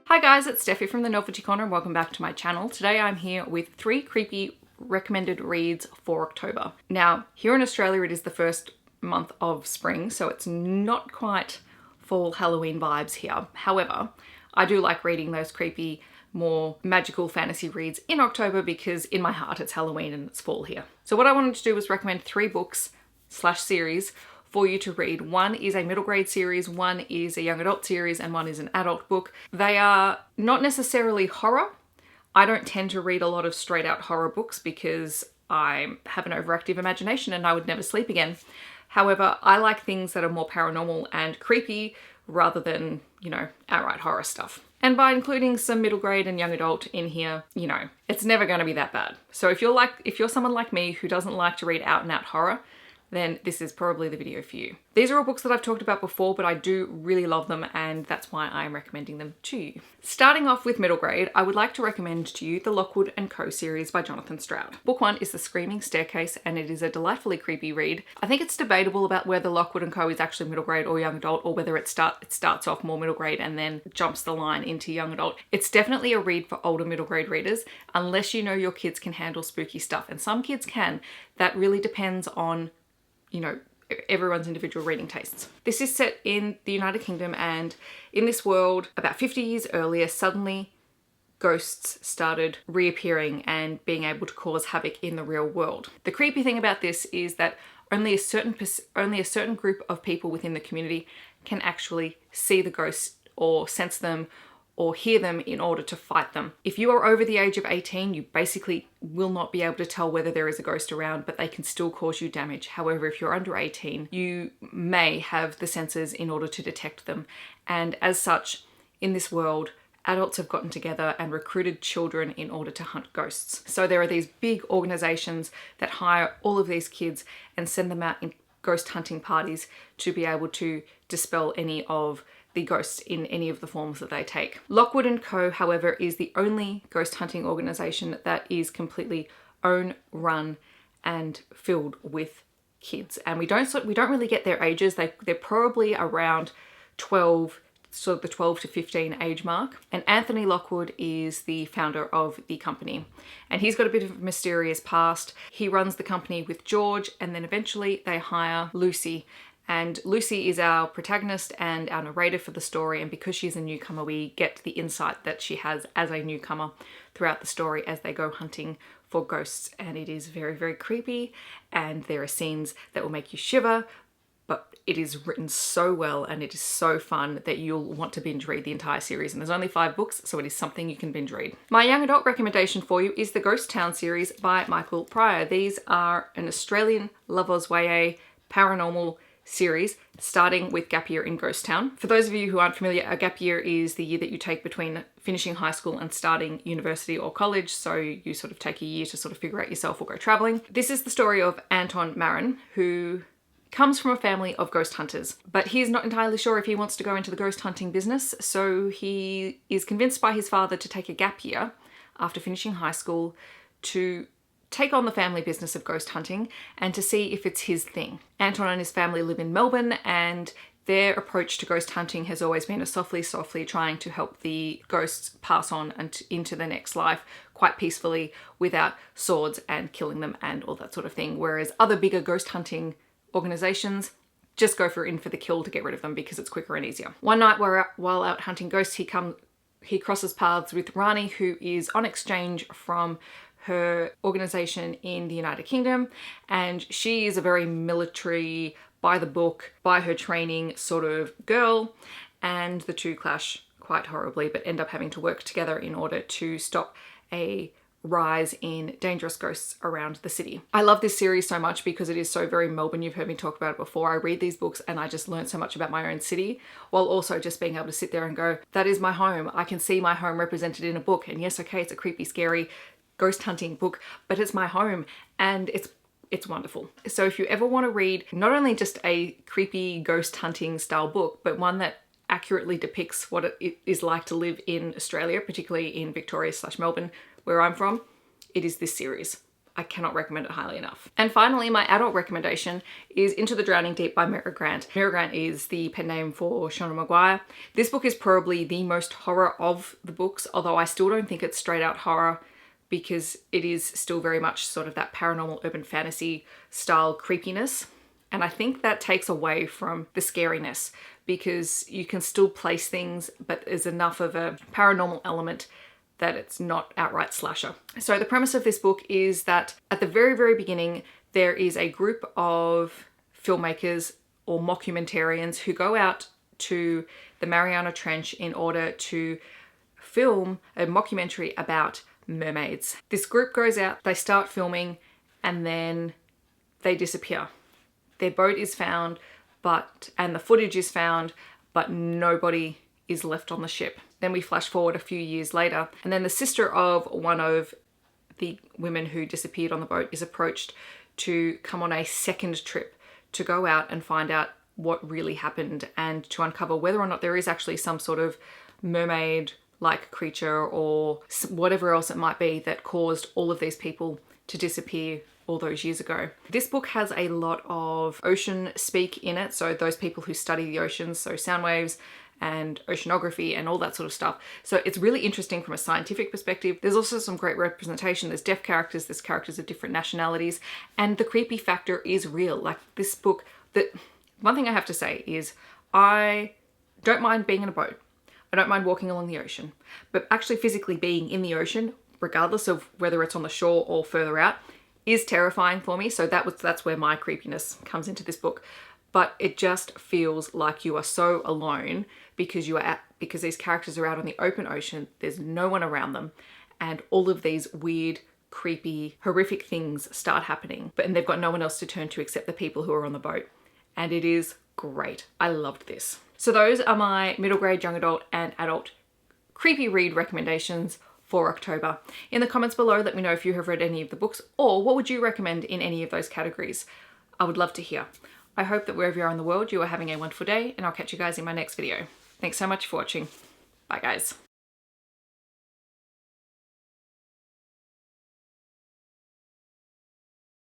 Hi guys, it's Steffi from the Novelty Corner and welcome back to my channel. Today I'm here with 3 creepy recommended reads for October. Now, here in Australia it is the first month of spring, so it's not quite fall Halloween vibes here. However, I do like reading those creepy, more magical fantasy reads in October because in my heart it's Halloween and it's fall here. So what I wanted to do was recommend 3 books / series for you to read. One is a middle grade series, one is a young adult series, and one is an adult book. They are not necessarily horror. I don't tend to read a lot of straight out horror books because I have an overactive imagination and I would never sleep again. However, I like things that are more paranormal and creepy rather than, outright horror stuff. And by including some middle grade and young adult in here, it's never going to be that bad. So if you're someone like me who doesn't like to read out and out horror, then this is probably the video for you. These are all books that I've talked about before, but I do really love them and that's why I'm recommending them to you. Starting off with middle grade, I would like to recommend to you the Lockwood & Co series by Jonathan Stroud. Book 1 is The Screaming Staircase and it is a delightfully creepy read. I think it's debatable about whether Lockwood & Co is actually middle grade or young adult, or whether it starts off more middle grade and then jumps the line into young adult. It's definitely a read for older middle grade readers, unless you know your kids can handle spooky stuff, and some kids can. That really depends on everyone's individual reading tastes. This is set in the United Kingdom, and in this world, about 50 years earlier, suddenly ghosts started reappearing and being able to cause havoc in the real world. The creepy thing about this is that only a certain group of people within the community can actually see the ghosts or sense them or hear them in order to fight them. If you are over the age of 18, you basically will not be able to tell whether there is a ghost around, but they can still cause you damage. However, if you're under 18, you may have the senses in order to detect them. And as such, in this world, adults have gotten together and recruited children in order to hunt ghosts. So there are these big organizations that hire all of these kids and send them out in ghost hunting parties to be able to dispel any of the ghosts in any of the forms that they take. Lockwood & Co, however, is the only ghost hunting organization that is completely owned, run, and filled with kids. And we don't really get their ages. They're probably around 12, sort of the 12 to 15 age mark. And Anthony Lockwood is the founder of the company. And he's got a bit of a mysterious past. He runs the company with George, and then eventually they hire Lucy. And Lucy is our protagonist and our narrator for the story, and because she's a newcomer, we get the insight that she has as a newcomer throughout the story as they go hunting for ghosts. And it is very, very creepy, and there are scenes that will make you shiver, but it is written so well and it is so fun that you'll want to binge read the entire series. And there's only 5 books, so it is something you can binge read. My young adult recommendation for you is the Ghost Town series by Michael Pryor. These are an Australian lovers YA paranormal series starting with gap year in Ghost Town. For those of you who aren't familiar, a gap year is the year that you take between finishing high school and starting university or college. So you sort of take a year to sort of figure out yourself or go traveling. This is the story of Anton Marin, who comes from a family of ghost hunters, but he's not entirely sure if he wants to go into the ghost hunting business. So he is convinced by his father to take a gap year after finishing high school to take on the family business of ghost hunting and to see if it's his thing. Anton and his family live in Melbourne, and their approach to ghost hunting has always been a softly trying to help the ghosts pass on and into the next life quite peacefully without swords and killing them and all that sort of thing. Whereas other bigger ghost hunting organizations just go in for the kill to get rid of them because it's quicker and easier. One night while out hunting ghosts, he crosses paths with Rani, who is on exchange from her organization in the United Kingdom, and she is a very military, by the book, by her training sort of girl, and the two clash quite horribly but end up having to work together in order to stop a rise in dangerous ghosts around the city. I love this series so much because it is so very Melbourne. You've heard me talk about it before. I read these books and I just learned so much about my own city, while also just being able to sit there and go, that is my home. I can see my home represented in a book, and yes, okay, it's a creepy, scary ghost hunting book, but it's my home and it's wonderful. So if you ever want to read not only just a creepy ghost hunting style book, but one that accurately depicts what it is like to live in Australia, particularly in Victoria / Melbourne, where I'm from, it is this series. I cannot recommend it highly enough. And finally, my adult recommendation is Into the Drowning Deep by Mira Grant. Mira Grant is the pen name for Shauna Maguire. This book is probably the most horror of the books, although I still don't think it's straight out horror because it is still very much sort of that paranormal urban fantasy style creepiness. And I think that takes away from the scariness because you can still place things, but there's enough of a paranormal element that it's not outright slasher. So the premise of this book is that at the very, very beginning, there is a group of filmmakers or mockumentarians who go out to the Mariana Trench in order to film a mockumentary about mermaids. This group goes out, they start filming, and then they disappear. Their boat is found, and the footage is found, but nobody is left on the ship. Then we flash forward a few years later, and then the sister of one of the women who disappeared on the boat is approached to come on a second trip to go out and find out what really happened and to uncover whether or not there is actually some sort of mermaid-like creature or whatever else it might be that caused all of these people to disappear all those years ago. This book has a lot of ocean speak in it, so those people who study the oceans, so sound waves and oceanography and all that sort of stuff. So it's really interesting from a scientific perspective. There's also some great representation. There's deaf characters, there's characters of different nationalities, and the creepy factor is real. Like this book, one thing I have to say is I don't mind being in a boat. I don't mind walking along the ocean, but actually physically being in the ocean, regardless of whether it's on the shore or further out, is terrifying for me. So that's where my creepiness comes into this book. But it just feels like you are so alone because because these characters are out on the open ocean, there's no one around them, and all of these weird, creepy, horrific things start happening, and they've got no one else to turn to except the people who are on the boat. And it is great. I loved this. So those are my middle grade, young adult, and adult creepy read recommendations for October. In the comments below, let me know if you have read any of the books or what would you recommend in any of those categories. I would love to hear. I hope that wherever you are in the world, you are having a wonderful day, and I'll catch you guys in my next video. Thanks so much for watching. Bye guys.